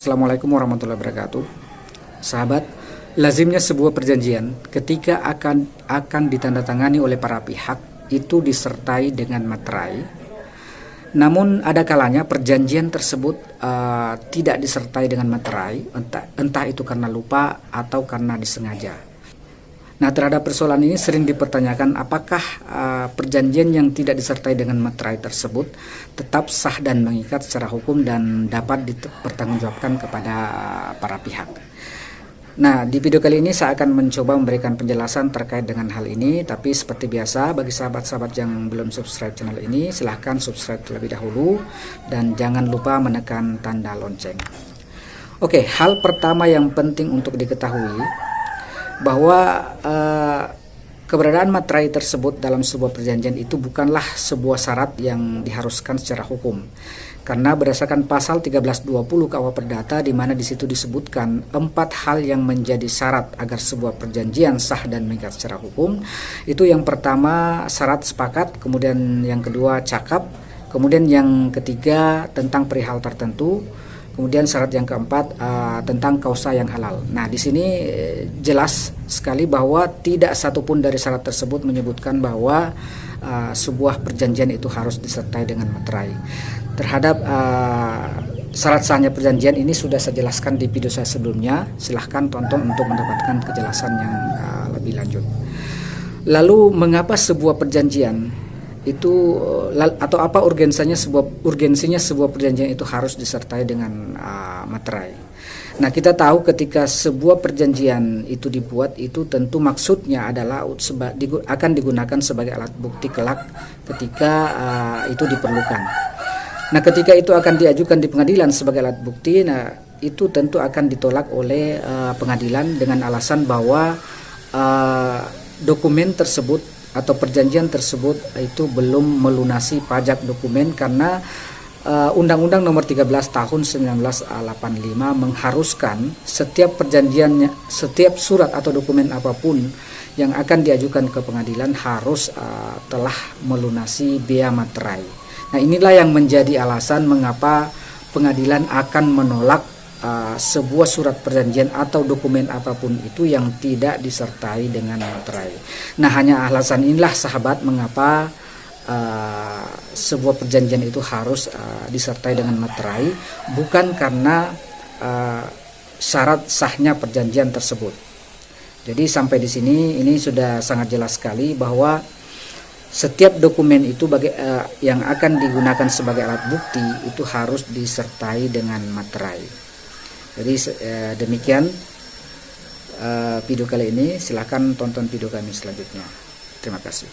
Assalamualaikum warahmatullahi wabarakatuh. Sahabat, lazimnya sebuah perjanjian ketika akan ditandatangani oleh para pihak itu disertai dengan materai. Namun ada kalanya perjanjian tersebut tidak disertai dengan materai, entah itu karena lupa atau karena disengaja. Nah, terhadap persoalan ini sering dipertanyakan apakah perjanjian yang tidak disertai dengan materai tersebut tetap sah dan mengikat secara hukum dan dapat dipertanggungjawabkan kepada para pihak. Nah, di video kali ini saya akan mencoba memberikan penjelasan terkait dengan hal ini. Tapi seperti biasa, bagi sahabat-sahabat yang belum subscribe channel ini, silahkan subscribe terlebih dahulu dan jangan lupa menekan tanda lonceng. Oke, hal pertama yang penting untuk diketahui bahwa keberadaan materai tersebut dalam sebuah perjanjian itu bukanlah sebuah syarat yang diharuskan secara hukum. Karena berdasarkan pasal 1320 KUH Perdata, di mana di situ disebutkan 4 hal yang menjadi syarat agar sebuah perjanjian sah dan mengikat secara hukum. Itu yang pertama syarat sepakat, kemudian yang kedua cakap, kemudian yang ketiga tentang perihal tertentu, kemudian syarat yang keempat tentang kausa yang halal. Nah, di sini jelas sekali bahwa tidak satupun dari syarat tersebut menyebutkan bahwa sebuah perjanjian itu harus disertai dengan materai. Terhadap syarat sahnya perjanjian ini sudah saya jelaskan di video saya sebelumnya. Silahkan tonton untuk mendapatkan kejelasan yang lebih lanjut. Lalu mengapa sebuah perjanjian itu atau apa urgensinya sebuah perjanjian itu harus disertai dengan materai? Nah, kita tahu ketika sebuah perjanjian itu dibuat, itu tentu maksudnya adalah akan digunakan sebagai alat bukti kelak ketika itu diperlukan. Nah, ketika itu akan diajukan di pengadilan sebagai alat bukti, nah itu tentu akan ditolak oleh pengadilan dengan alasan bahwa dokumen tersebut atau perjanjian tersebut itu belum melunasi pajak dokumen karena Undang-Undang Nomor 13 Tahun 1985 mengharuskan setiap perjanjiannya, setiap surat atau dokumen apapun yang akan diajukan ke pengadilan harus telah melunasi biaya materai. Nah, inilah yang menjadi alasan mengapa pengadilan akan menolak sebuah surat perjanjian atau dokumen apapun itu yang tidak disertai dengan materai. Nah, hanya alasan inilah sahabat mengapa sebuah perjanjian itu harus disertai dengan materai, bukan karena syarat sahnya perjanjian tersebut. Jadi sampai di sini ini sudah sangat jelas sekali bahwa setiap dokumen itu yang akan digunakan sebagai alat bukti itu harus disertai dengan materai. Jadi demikian video kali ini. Silakan tonton video kami selanjutnya. Terima kasih.